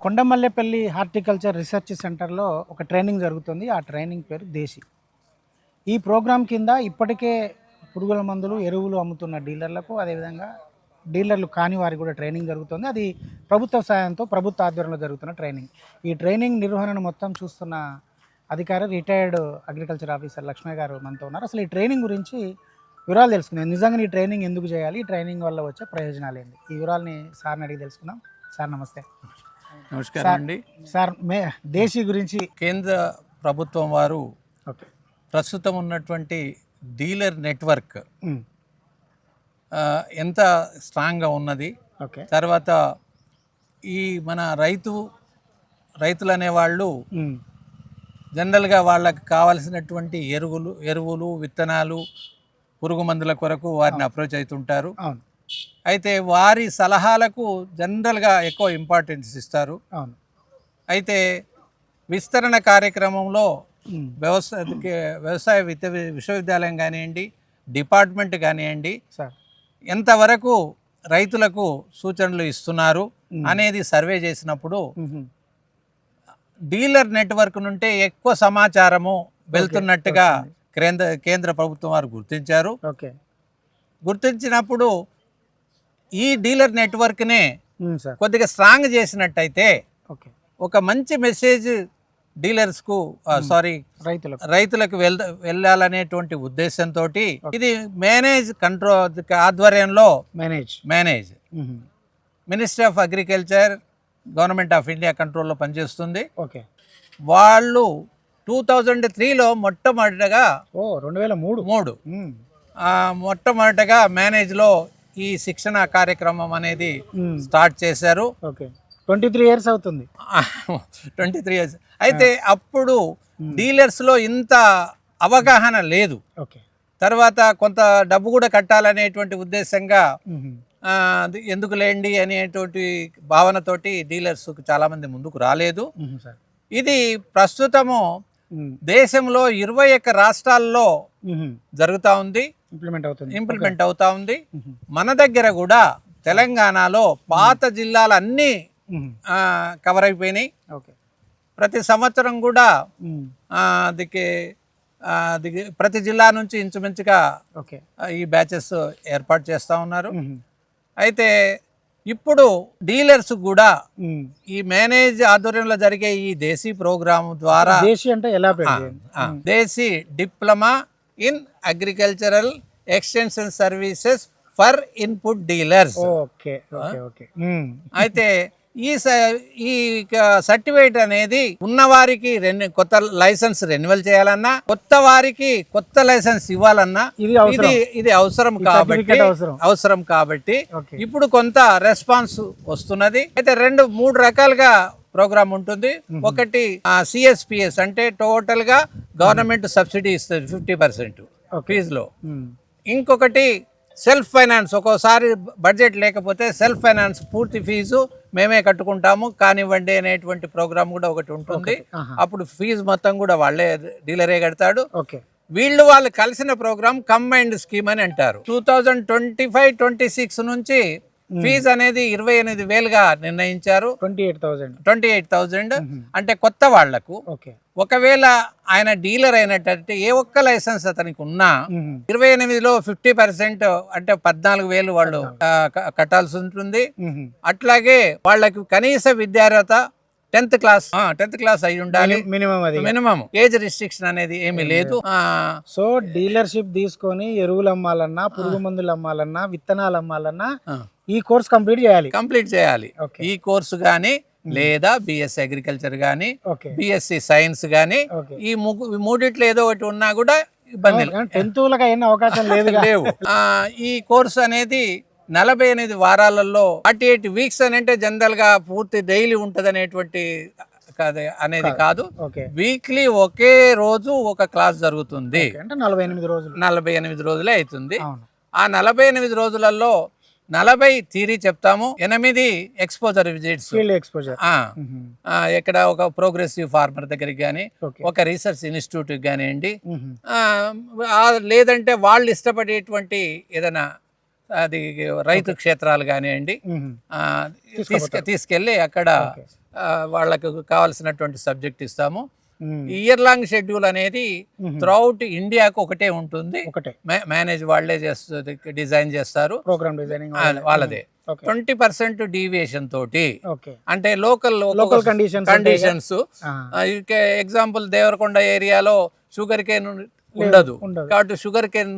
Kondamallepally horticulture research సెంటర్లో ఒక training జరుగుతుంది. ఆ ట్రైనింగ్ పేరు దేశీ. ఈ ప్రోగ్రాం కింద ఇప్పటికే పురుగుల మందులు, ఎరువులు అమ్ముతున్న డీలర్లకు, అదేవిధంగా డీలర్లు కాని వారికి కూడా ట్రైనింగ్ జరుగుతుంది. అది ప్రభుత్వ సాయంతో, ప్రభుత్వ ఆధ్వర్యంలో జరుగుతున్న ట్రైనింగ్. ఈ ట్రైనింగ్ నిర్వహణను మొత్తం చూస్తున్న అధికారి రిటైర్డ్ అగ్రికల్చర్ ఆఫీసర్ లక్ష్మయ్య గారు మనతో ఉన్నారు. అసలు ఈ ట్రైనింగ్ గురించి వివరాలు తెలుసుకుందాం. నిజంగా ఈ ట్రైనింగ్ ఎందుకు చేయాలి, ఈ ట్రైనింగ్ వల్ల వచ్చే ప్రయోజనాలు ఏంటి, ఈ వివరాలని సార్ని అడిగి తెలుసుకుందాం. సార్ నమస్తే. నమస్కారం అండి. సార్, దేశీ గురించి కేంద్ర ప్రభుత్వం వారు ప్రస్తుతం ఉన్నటువంటి డీలర్ నెట్వర్క్ ఎంత స్ట్రాంగ్గా ఉన్నది, తర్వాత ఈ మన రైతులు అనేవాళ్ళు జనరల్గా వాళ్ళకి కావాల్సినటువంటి ఎరువులు, విత్తనాలు, పురుగు మందుల కొరకు వారిని అప్రోచ్ అవుతుంటారు. అయితే వారి సలహాలకు జనరల్గా ఎక్కువ ఇంపార్టెన్స్ ఇస్తారు. అయితే విస్తరణ కార్యక్రమంలో వ్యవసాయ విశ్వవిద్యాలయం కానివ్వండి, డిపార్ట్మెంట్ కానివ్వండి, ఎంతవరకు రైతులకు సూచనలు ఇస్తున్నారు అనేది సర్వే చేసినప్పుడు డీలర్ నెట్వర్క్ నుండి ఎక్కువ సమాచారము వెళ్తున్నట్టుగా కేంద్ర ప్రభుత్వం వారు గుర్తించారు. గుర్తించినప్పుడు ఈ డీలర్ నెట్వర్క్నే కొద్దిగా స్ట్రాంగ్ చేసినట్టయితే ఒక మంచి మెసేజ్ డీలర్స్కు రైతులకు వెళ్ళాలనేటువంటి ఉద్దేశంతో ఇది మేనేజ్ కంట్రోల్ ఆధ్వర్యంలో manage ministry of agriculture, government of India కంట్రోల్లో పనిచేస్తుంది. వాళ్ళు 2003లో మొట్టమొదటిగా 2003 మొట్టమొదటిగా మేనేజ్లో ఈ శిక్షణ కార్యక్రమం అనేది స్టార్ట్ చేశారు. 23 years అవుతుంది. 23 years. అయితే అప్పుడు డీలర్స్లో ఇంత అవగాహన లేదు. తర్వాత కొంత డబ్బు కూడా కట్టాలనేటువంటి ఉద్దేశంగా ఎందుకు లేండి అనేటువంటి భావనతోటి డీలర్స్ చాలా మంది ముందుకు రాలేదు. ఇది ప్రస్తుతము దేశంలో 21 రాష్ట్రాల్లో జరుగుతూ ఉంది, ఇంప్లిమెంట్ అవుతా ఉంది. మన దగ్గర కూడా తెలంగాణలో పాత జిల్లాలన్నీ కవర్ అయిపోయినాయి. ప్రతి సంవత్సరం కూడా ప్రతి జిల్లా నుంచి ఇంచుమించుగా ఈ బ్యాచెస్ ఏర్పాటు చేస్తూ ఉన్నారు. అయితే ఇప్పుడు డీలర్స్ కూడా ఈ మేనేజ్ ఆధ్వర్యంలో జరిగే ఈ దేశీ ప్రోగ్రామ్ ద్వారా Desi diploma in agricultural extension services for input dealers. అయితే ఈ సర్టిఫికేట్ అనేది ఉన్నవారికి కొత్త లైసెన్స్ రెన్యువల్ చేయాలన్నా, కొత్త వారికి కొత్త లైసెన్స్ ఇవ్వాలన్నా ఇది అవసరం కాబట్టి ఇప్పుడు కొంత రెస్పాన్స్ వస్తున్నది. అయితే 3 రకాలుగా ప్రోగ్రామ్ ఉంటుంది. ఒకటి CSPS అంటే టోటల్ గా గవర్నమెంట్ సబ్సిడీ ఇస్తుంది 50% ఫీజులో. ఇంకొకటి సెల్ఫ్ ఫైనాన్స్, ఒక్కోసారి బడ్జెట్ లేకపోతే సెల్ఫ్ ఫైనాన్స్ పూర్తి ఫీజు మేమే కట్టుకుంటాము కానివ్వండి అనేటువంటి ప్రోగ్రామ్ కూడా ఒకటి ఉంటుంది. అప్పుడు ఫీజు మొత్తం కూడా వాళ్ళే డీలరే కడతాడు. వాళ్ళు కలిసిన ప్రోగ్రామ్ కంబైన్డ్ స్కీమ్ అని అంటారు. 2025-26 నుంచి ఫీజు అనేది 28,000గా నిర్ణయించారు. 28,000 అంటే కొత్త వాళ్లకు. ఒకవేళ ఆయన డీలర్ అయినట్టు ఏ ఒక్క లైసెన్స్ అతనికి ఉన్నా 28లో 50% అంటే 14,000 వాళ్ళు కట్టాల్సి ఉంటుంది. అట్లాగే వాళ్ళకి కనీస విద్యార్హత 10th క్లాస్ అయి ఉండాలి మినిమం. ఏజ్ రిస్ట్రిక్షన్ అనేది ఏమీ లేదు. సో డీలర్షిప్ తీసుకొని ఎరువులు అమ్మాలన్నా, పురుగు మందులు అమ్మాలన్నా, విత్తనాలు అమ్మాలన్నా ఈ కోర్స్ కంప్లీట్ చేయాలి. ఈ కోర్సు గాని లేదా BSc అగ్రికల్చర్ గాని, BSc సైన్స్ గాని, ఈ మూడిట్లో ఏదో ఒకటి ఉన్నా కూడా ఇబ్బంది లేవు. ఈ కోర్సు అనేది 48 వారాలలో 48 వీక్స్ అని అంటే జనరల్ గా పూర్తి డైలీ ఉంటది అనేది కాదు. వీక్లీ ఒకే రోజు ఒక క్లాస్ జరుగుతుంది. 48 రోజులే అవుతుంది. ఆ 48 రోజులలో 40 థియరీ చెప్తాము, 8 ఎక్స్పోజర్ విజిట్స్. ఇక్కడ ఒక ప్రోగ్రెసివ్ ఫార్మర్ దగ్గరికి కానీ, ఒక రీసెర్చ్ ఇన్స్టిట్యూట్ కానివ్వండి, లేదంటే వాళ్ళు ఇష్టపడేటువంటి ఏదైనా అది రైతు క్షేత్రాలు కానివ్వండి తీసుకెళ్ళి అక్కడ వాళ్ళకు కావాల్సినటువంటి సబ్జెక్ట్ ఇస్తాము. మ్మ్. ఇయర్ లాంగ్ షెడ్యూల్ అనేది త్రూఅవుట్ ఇండియాకు ఒకటే ఉంటుంది. ఒకటే మేనేజ్ వాళ్ళే చేస్తుంది, డిజైన్ చేస్తారు, ప్రోగ్రామ్ డిజైనింగ్ వాళ్ళదే. ఓకే 20% డీవియేషన్ తోటి, ఓకే అంటే local local conditions example Devarakonda ఏరియాలో షుగర్ కేన్ ఉండదు కాబట్టి షుగర్ కేన్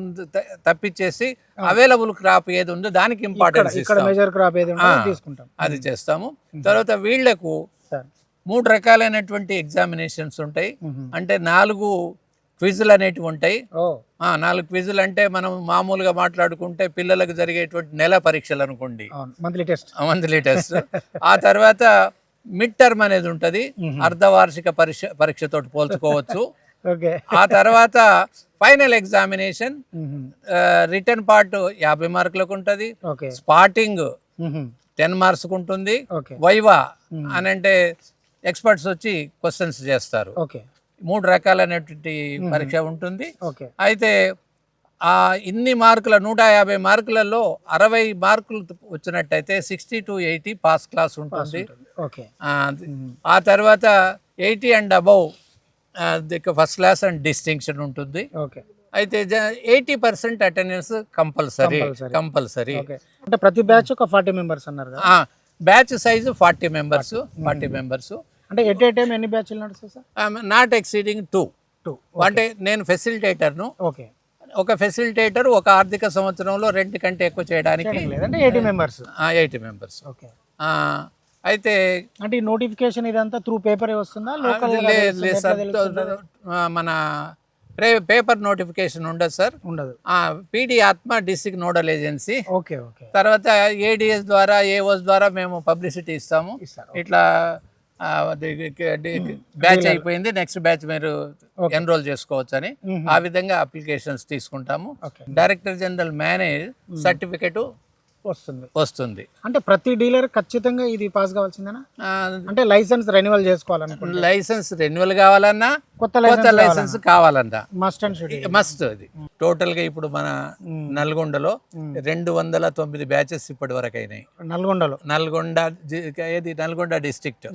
తప్పించేసి అవైలబుల్ క్రాప్ ఏది ఉందో దానికి ఇంపార్టెన్స్ ఇక్కడ మేజర్ క్రాప్ ఏది ఉంటుందో తీసుకుంటాం. అది చేస్తాము. తర్వాత వీళ్లకు సార్ 3 రకాలైనటువంటి ఎగ్జామినేషన్స్ ఉంటాయి. అంటే 4 క్విజులు అనేటివి ఉంటాయి. 4 క్విజులు అంటే మనం మామూలుగా మాట్లాడుకుంటే పిల్లలకు జరిగేటువంటి నెల పరీక్షలు అనుకోండి, మంత్లీ టెస్ట్. ఆ తర్వాత మిడ్ టర్మ్ అనేది ఉంటది, అర్ధవార్షిక పరీక్షతో పోల్చుకోవచ్చు. ఆ తర్వాత ఫైనల్ ఎగ్జామినేషన్, రిటర్న్ పార్ట్ 50 మార్కులకు ఉంటది, స్పాటింగ్ 10 మార్క్స్ ఉంటుంది, వైవా అని అంటే ఎక్స్పర్ట్స్ వచ్చి క్వశ్చన్స్ చేస్తారు. 3 రకాలైనటువంటి పరీక్ష ఉంటుంది. అయితే ఆ ఇన్ని మార్కుల 150 మార్కులలో 60 మార్కులు వచ్చినట్టయితే 60 to 80 పాస్ క్లాస్ ఉంటుంది. ఆ తర్వాత 80 and above first class and distinction ఉంటుంది. అయితే 80% అటెండెన్స్ కంపల్సరీ. అంటే ప్రతి బ్యాచ్ ఒక 40 మెంబర్స్ అన్నారు కదా. Batch size 40 members. అంటే ఎట్ ఏ టైం ఎన్ని బ్యాచ్లు నడుస్తాయి సార్? Not exceeding 2. అంటే నేను ఫెసిలిటేటర్ను. ఒక ఫెసిలిటేటర్ ఒక ఆర్థిక సంవత్సరంలో 2 కంటే ఎక్కువ చేయడానికి లేదంటే 80 మెంబర్స్. అయితే అంటే ఈ నోటిఫికేషన్ ఇదంతా త్రూ పేపర్ వస్తుందా? లోకల్ మన పేపర్ నోటిఫికేషన్ ఉండదు సార్. పీడి ఆత్మ డిస్ట్రిక్ట్ నోడల్ ఏజెన్సీ. తర్వాత ఏడిఎస్ ద్వారా, ఏఓస్ ద్వారా మేము పబ్లిసిటీ ఇస్తాము. ఇట్లా బ్యాచ్ అయిపోయింది, నెక్స్ట్ బ్యాచ్ మీరు ఎన్రోల్ చేసుకోవచ్చు అని. ఆ విధంగా అప్లికేషన్స్ తీసుకుంటాము. డైరెక్టర్ జనరల్ మేనేజ్ సర్టిఫికెట్ వస్తుంది. అంటే ప్రతి డీలర్ ఖచ్చితంగా ఇది పాస్ కావాల్సిందేనా? అంటే లైసెన్స్ రెన్యువల్ చేసుకోవాలనుకుంటే, లైసెన్స్ రెన్యువల్ కావాలన్నా, కొత్త లైసెన్స్ కావాలన్నా మస్ట్. అది టోటల్ గా ఇప్పుడు మన నల్గొండలో 209 బ్యాచెస్ ఇప్పటి వరకు అయినాయి. నల్గొండ డిస్ట్రిక్ట్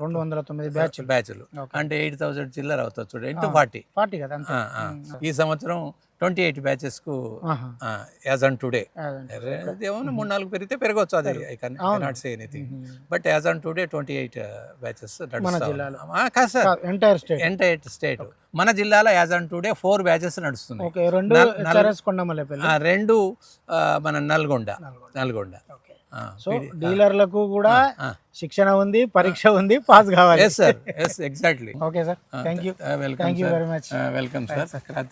209 బ్యాచ్లు అంటే 8000 చిల్లర అవుతుంది చూడండి, ఇంటూ 40 కదా. ఈ సంవత్సరం 28 బ్యాచెస్ కు యాజ్ ఆన్ టుడే. ఏమన్నా 3-4 పెరిగితే పెరగవచ్చు, అది I can not say anything. But as on today 28 batches entire state. మన జిల్లాలో యాజ్ ఆన్ టుడే 4 బ్యాచెస్ నడుస్తున్నాయి. 2 మన నల్గొండ. సో డీలర్లకు కూడా శిక్షణ ఉంది, పరీక్ష ఉంది, పాస్ కావాలి. Exactly. Okay sir, thank you very much. Welcome sir.